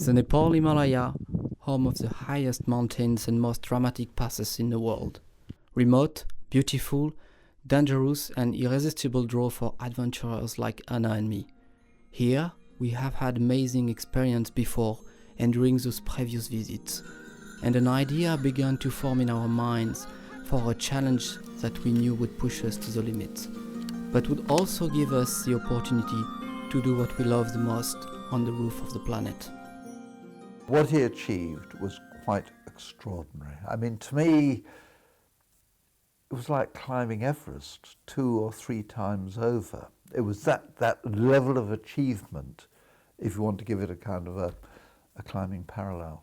The Nepal Himalaya, home of the highest mountains and most dramatic passes in the world. Remote, beautiful, dangerous and irresistible draw for adventurers like Anna and me. Here, we have had amazing experience before and during those previous visits, and an idea began to form in our minds for a challenge that we knew would push us to the limit, but would also give us the opportunity to do what we love the most on the roof of the planet. What he achieved was quite extraordinary. I mean, to me, it was like climbing Everest 2 or 3 times over. It was that level of achievement, if you want to give it a kind of a climbing parallel.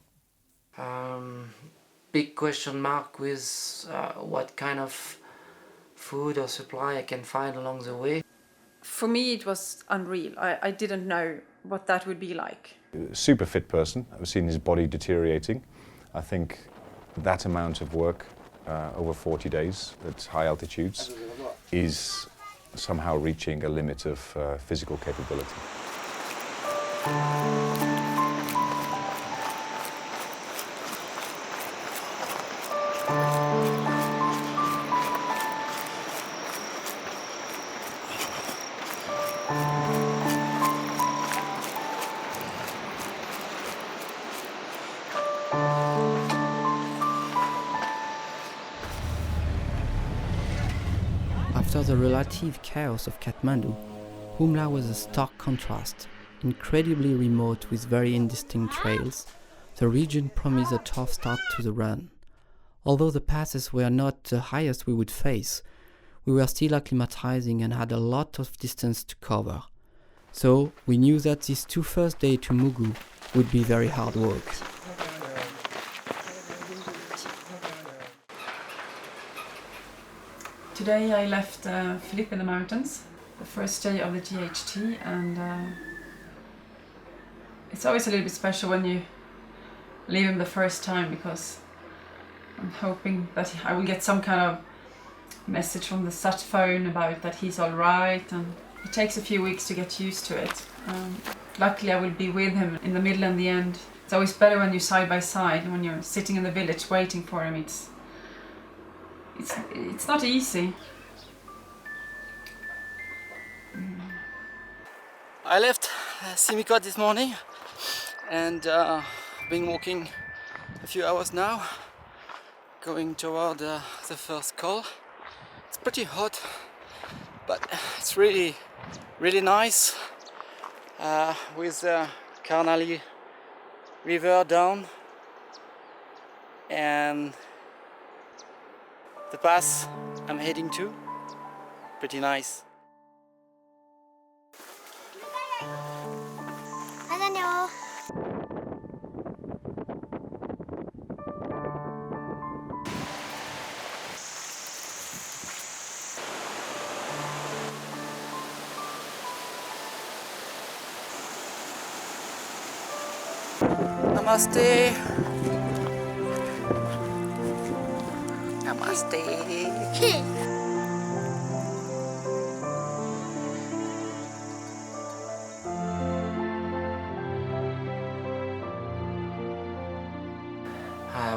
Big question mark with what kind of food or supply I can find along the way. For me, it was unreal. I didn't know what that would be like. Super fit person. I've seen his body deteriorating. I think that amount of work over 40 days at high altitudes is somehow reaching a limit of physical capability. After the relative chaos of Kathmandu, Humla was a stark contrast. Incredibly remote with very indistinct trails, the region promised a tough start to the run. Although the passes were not the highest we would face, we were still acclimatizing and had a lot of distance to cover. So we knew that these 2 first days to Mugu would be very hard work. Today I left Philippe in the mountains, the first day of the GHT, and it's always a little bit special when you leave him the first time, because I'm hoping that I will get some kind of message from the sat phone about that he's all right, and it takes a few weeks to get used to it. Luckily I will be with him in the middle and the end. It's always better when you're side by side, when you're sitting in the village waiting for him. It's not easy. I left Simikot this morning and been walking a few hours now, going toward the first col. It's pretty hot, but it's really nice with the Karnali river down and the pass I'm heading to. Pretty nice. 안녕. Namaste. Namaste.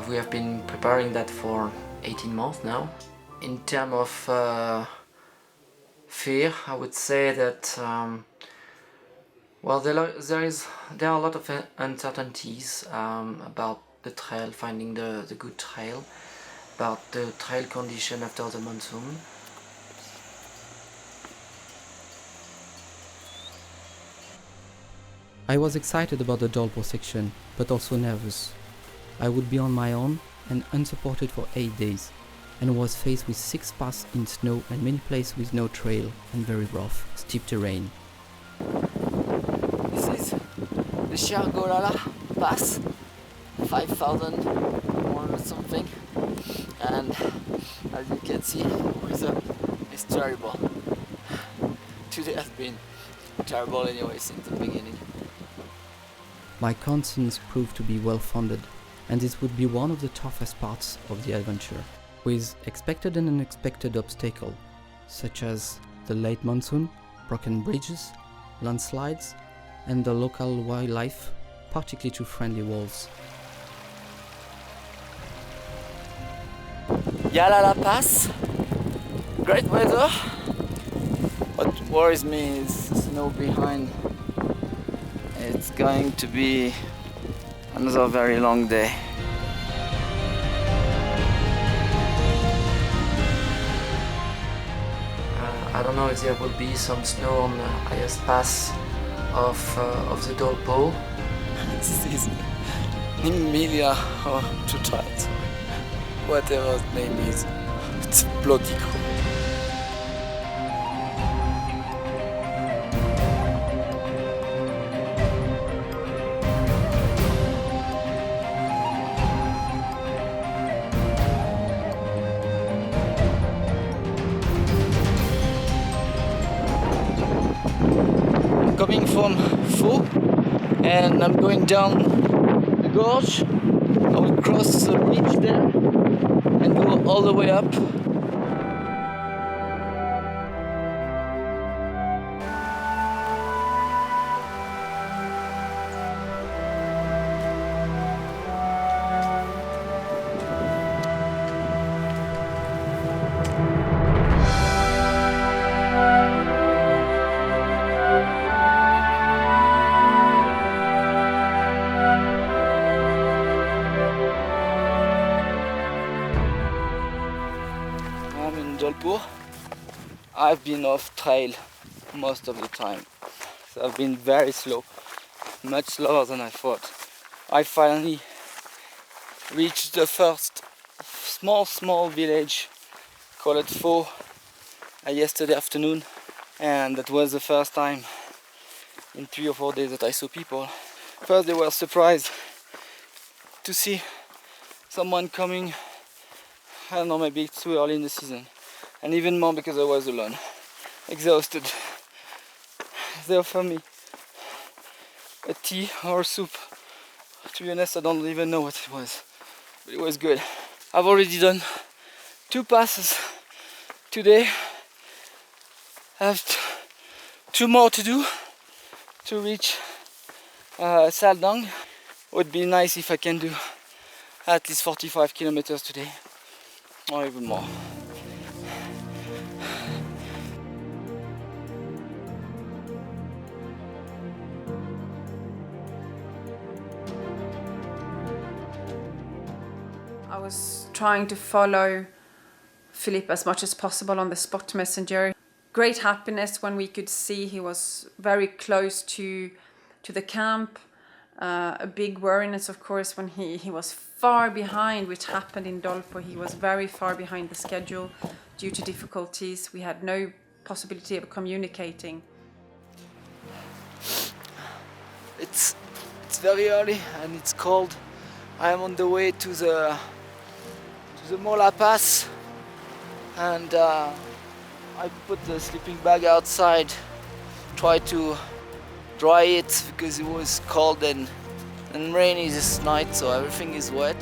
We have been preparing that for 18 months now. In terms of fear, I would say that well, there are a lot of uncertainties about the trail, finding the good trail, about the trail condition after the monsoon. I was excited about the Dolpo section, but also nervous. I would be on my own and unsupported for 8 days, and was faced with 6 passes in snow and many places with no trail and very rough, steep terrain. This is the Shargolala Pass, 5,100 something, and as you can see, the weather is terrible. Today has been terrible anyway since the beginning. My concerns proved to be well-founded, and this would be one of the toughest parts of the adventure, with expected and unexpected obstacles, such as the late monsoon, broken bridges, landslides, and the local wildlife particularly to friendly wolves. Yalala Pass, great weather. What worries me is snow behind. It's going to be another very long day. I don't know if there will be some snow on the highest pass of the Dolpo. This is Emilia or Chuchait, whatever his name is. It's bloody cold. Coming from Faux and I'm going down the gorge. I will cross the bridge there and go all the way up. I'm in Dolpo. I've been off trail most of the time, so I've been very slow, much slower than I thought. I finally reached the first small village called Faux yesterday afternoon, and that was the first time in 3 or 4 days that I saw people. First they were surprised to see someone coming. I don't know, maybe it's too early in the season, and even more because I was alone, exhausted. They offered me a tea or soup. To be honest, I don't even know what it was, but it was good. I've already done 2 passes today. I have 2 more to do to reach Saldang. Would be nice if I can do at least 45 kilometers today, or even more. I was trying to follow Philippe as much as possible on the spot messenger. Great happiness when we could see he was very close to the camp. A big worriness, of course, when he was far behind, which happened in Dolpo. He was very far behind the schedule due to difficulties. We had no possibility of communicating. It's very early and it's cold. I am on the way to the Mola Pass, and I put the sleeping bag outside, try to dry it because it was cold and rainy this night, so everything is wet.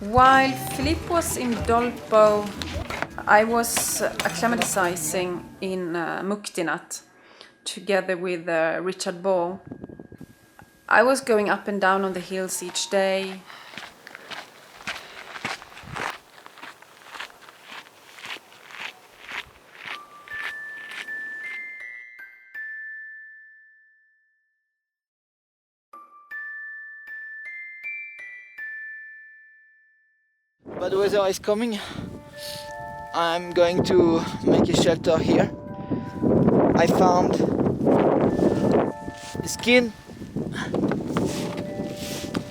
While Philippe was in Dolpo, I was acclimatizing in Muktinat together with Richard Ball. I was going up and down on the hills each day. Bad weather is coming. I'm going to make a shelter here. I found a skin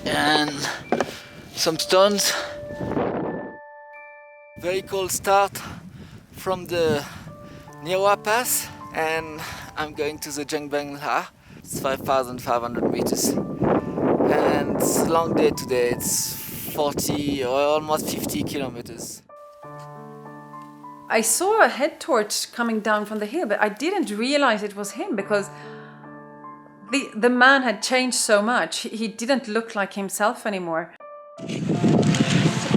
and some stones. Very cold start from the Nyewa Pass, and I'm going to the Jengbang Ha. It's 5,500 meters. And it's a long day today. It's 40 or almost 50 kilometers. I saw a head torch coming down from the hill, but I didn't realize it was him because the man had changed so much. He didn't look like himself anymore.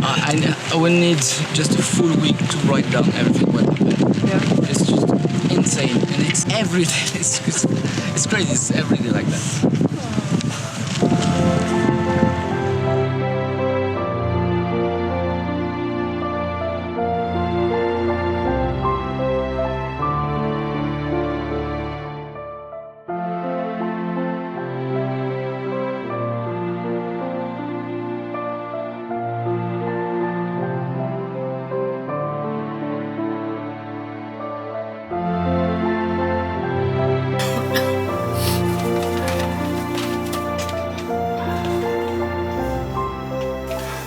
I will need just a full week to write down everything what happened. Yeah. It's just insane, and it's every day. It's crazy. It's every day like that.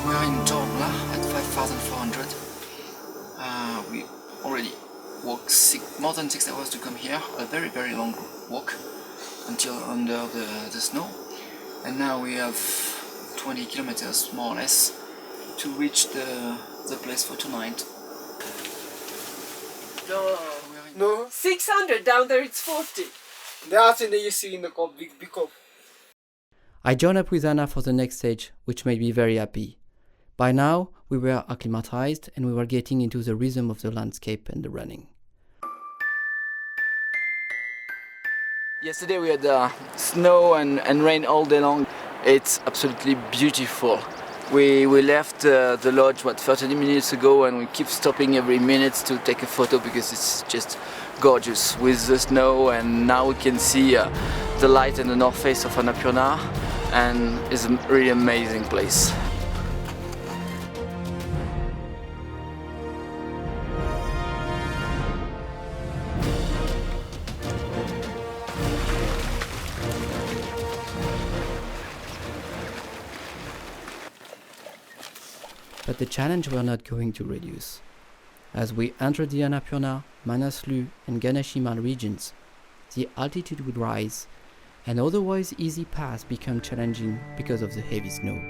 We're in Torla at 5,400. We already walked more than 6 hours to come here. A very, very long walk until under the snow. And now we have 20 kilometers more or less to reach the place for tonight. No. 600 down there, it's 40. That's in the you see in the cup, big cup. I joined up with Anna for the next stage, which made me very happy. By now, we were acclimatized and we were getting into the rhythm of the landscape and the running. Yesterday we had snow and rain all day long. It's absolutely beautiful. We left the lodge 30 minutes ago, and we keep stopping every minute to take a photo because it's just gorgeous with the snow, and now we can see the light in the north face of Annapurna, and it's a really amazing place. But the challenge were not going to reduce. As we entered the Annapurna, Manaslu and Ganashimal regions, the altitude would rise, and otherwise easy paths become challenging because of the heavy snow.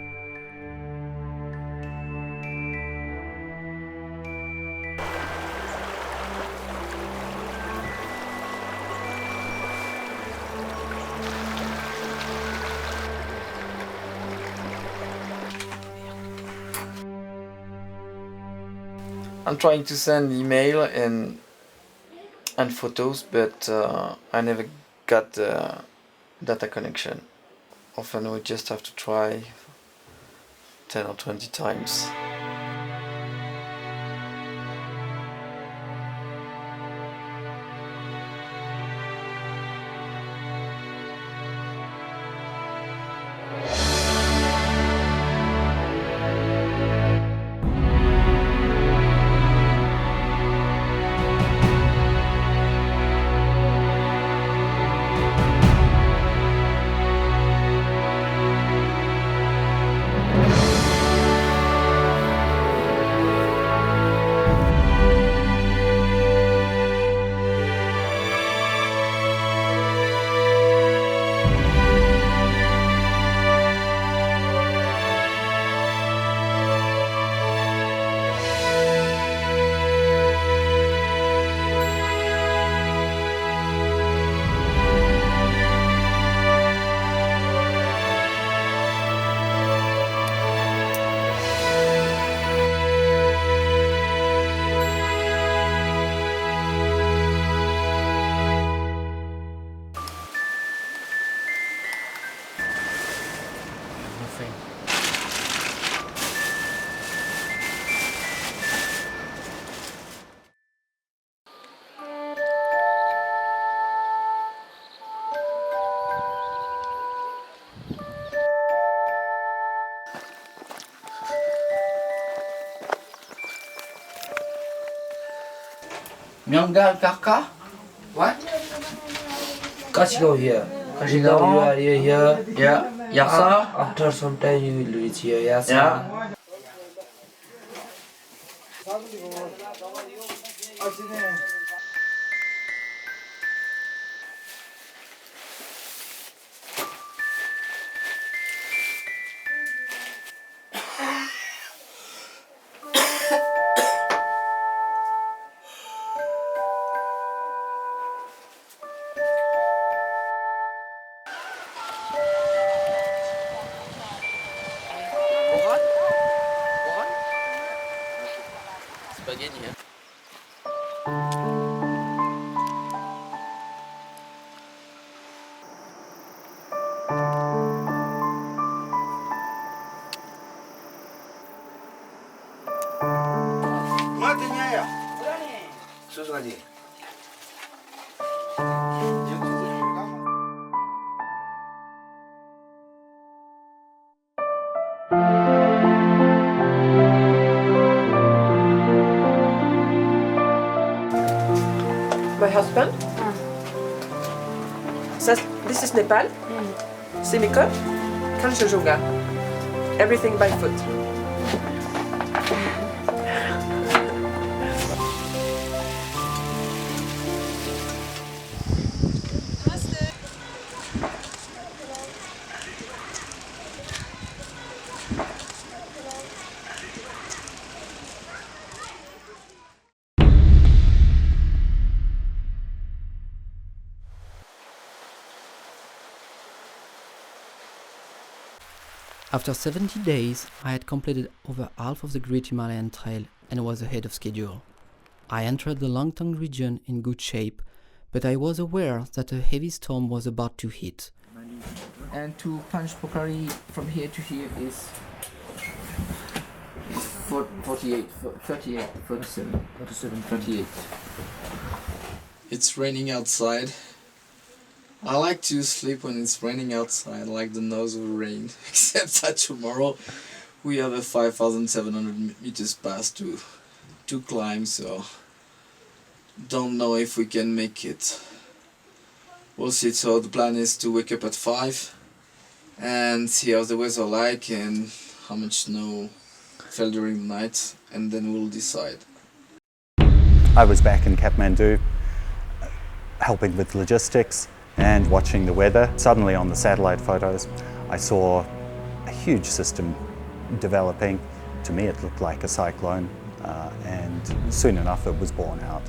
I'm trying to send email and photos, but I never got the data connection. Often we just have to try 10 or 20 times. Myanggal Kaka? What? Kachiko here. Kachiko, you are here. Yeah. Yasa? After some time, you will reach here. Yes. Yeah. My husband. This is Nepal. Simikot, Kanchenjunga. Everything by foot. After 70 days, I had completed over half of the Great Himalayan Trail and was ahead of schedule. I entered the Langtang region in good shape, but I was aware that a heavy storm was about to hit. And to Punch Pokhari from here to here is 48, 38, 47, 38. It's raining outside. I like to sleep when it's raining outside, like the nose of rain, except that tomorrow we have a 5,700 meters pass to climb, so don't know if we can make it. We'll see. So the plan is to wake up at 5 and see how the weather like and how much snow fell during the night, and then we'll decide. I was back in Kathmandu helping with logistics and watching the weather. Suddenly on the satellite photos I saw a huge system developing. To me it looked like a cyclone and soon enough it was born out.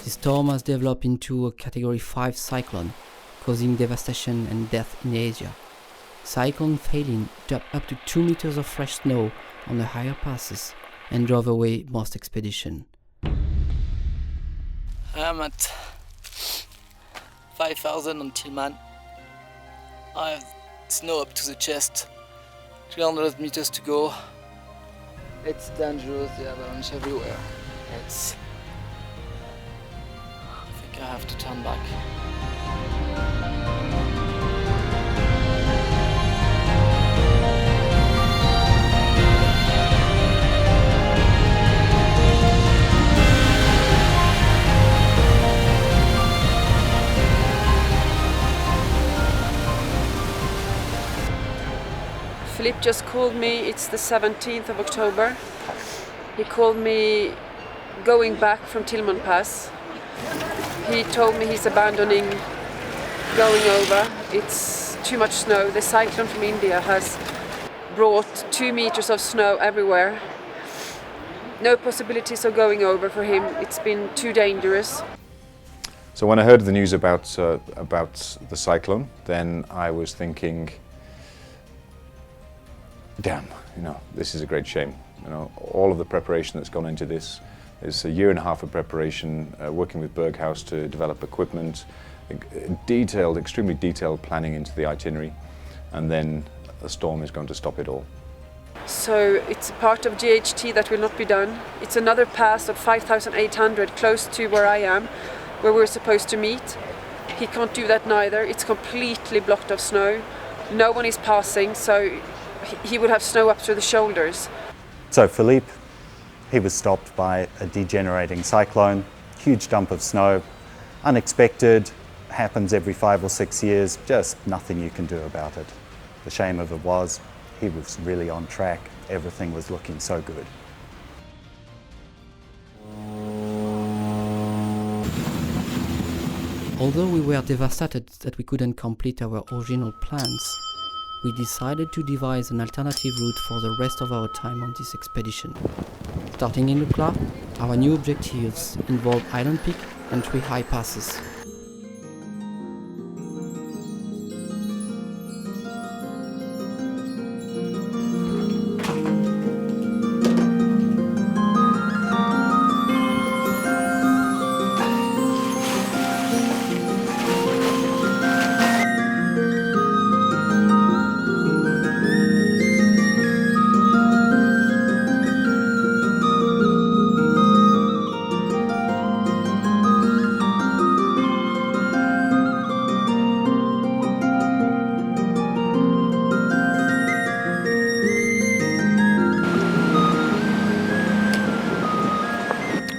The storm has developed into a Category 5 cyclone, causing devastation and death in Asia. Cyclone Phelim dumped up to 2 meters of fresh snow on the higher passes and drove away most expedition. I'm at 5,000 on Tillman. I have snow up to the chest, 300 meters to go. It's dangerous, the avalanche everywhere. I think I have to turn back. Philippe just called me, it's the 17th of October. He called me going back from Tillman Pass. He told me he's abandoning going over. It's too much snow. The cyclone from India has brought 2 meters of snow everywhere. No possibilities of going over for him. It's been too dangerous. So when I heard the news about the cyclone, then I was thinking, damn, this is a great shame. All of the preparation that's gone into this is a year and a half of preparation, working with Berghaus to develop equipment, extremely detailed planning into the itinerary, and then a storm is going to stop it all. So it's a part of GHT that will not be done. It's another pass of 5,800 close to where I am, where we're supposed to meet. He can't do that neither. It's completely blocked of snow. No one is passing, so he would have snow up to the shoulders. So Philippe, he was stopped by a degenerating cyclone, huge dump of snow, unexpected, happens every 5 or 6 years, just nothing you can do about it. The shame of it was, he was really on track, everything was looking so good. Although we were devastated that we couldn't complete our original plans, we decided to devise an alternative route for the rest of our time on this expedition. Starting in Lukla, our new objectives involve Island Peak and 3 high passes.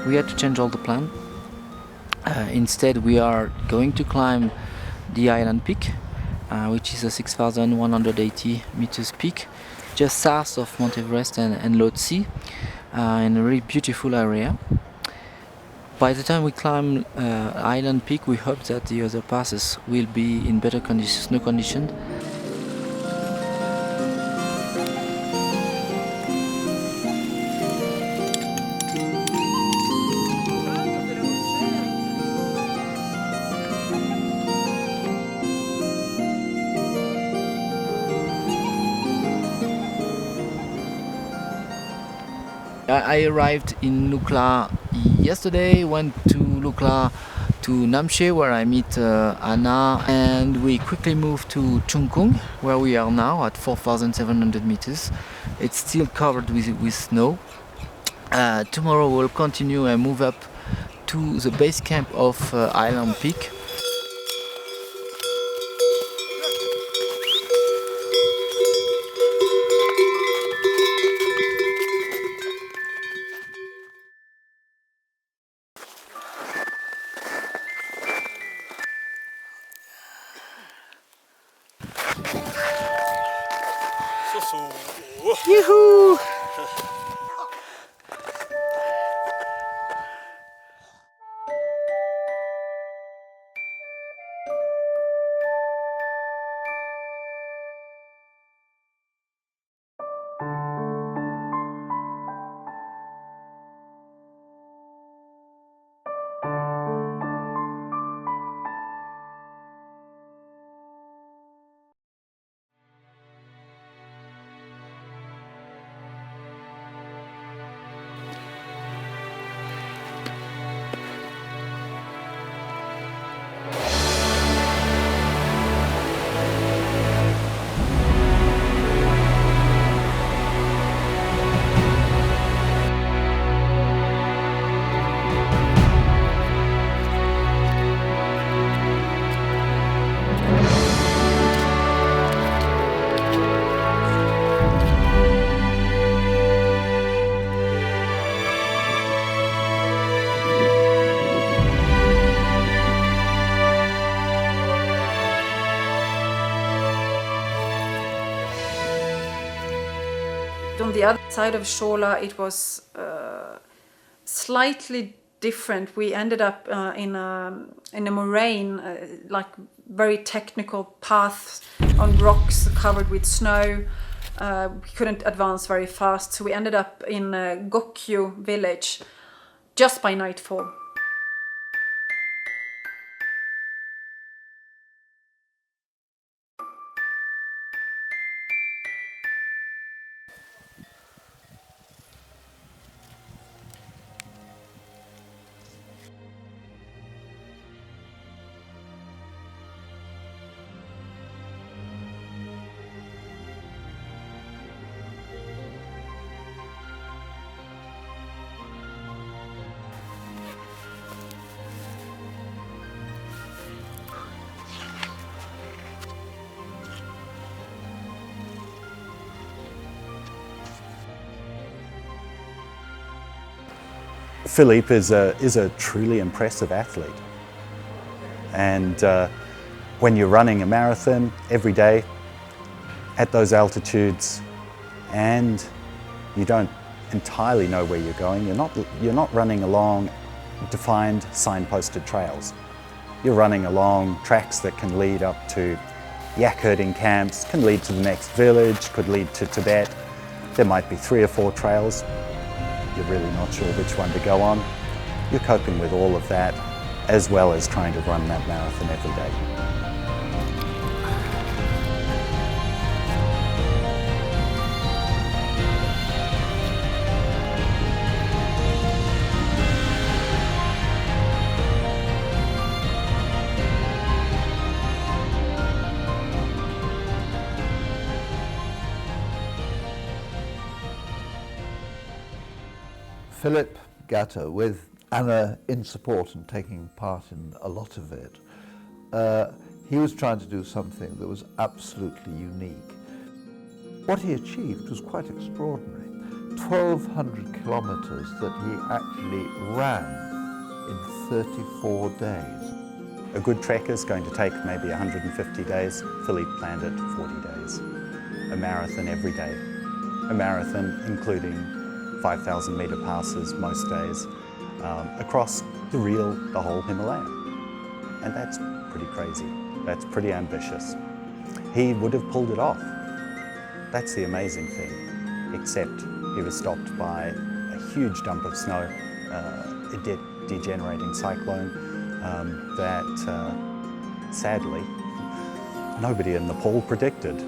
we had to change all the plan. Instead, we are going to climb the island peak, which is a 6,180 meters peak, just south of Mount Everest and Lhotse, in a really beautiful area. By the time we climb Island Peak, we hope that the other passes will be in better snow condition. I arrived in Lukla yesterday, went to Lukla to Namche where I meet Anna, and we quickly moved to Chungkung where we are now at 4,700 meters. It's still covered with snow. Tomorrow we'll continue and move up to the base camp of Island Peak. Yoo-hoo! On the other side of Shola, it was slightly different. We ended up in a moraine, like very technical paths on rocks covered with snow. We couldn't advance very fast, so we ended up in Gokyu village just by nightfall. Philippe is a truly impressive athlete, and when you're running a marathon every day at those altitudes and you don't entirely know where you're going, you're not running along defined signposted trails. You're running along tracks that can lead up to yak herding camps, can lead to the next village, could lead to Tibet. There might be 3 or 4 trails. You're really not sure which one to go on. You're coping with all of that, as well as trying to run that marathon every day. Philippe Gatta, with Anna in support and taking part in a lot of it, he was trying to do something that was absolutely unique. What he achieved was quite extraordinary. 1,200 kilometers that he actually ran in 34 days. A good trek is going to take maybe 150 days. Philippe planned it 40 days. A marathon every day. A marathon including 5,000 metre passes most days across the whole Himalaya. And that's pretty crazy. That's pretty ambitious. He would have pulled it off. That's the amazing thing. Except he was stopped by a huge dump of snow, a degenerating cyclone that sadly nobody in Nepal predicted.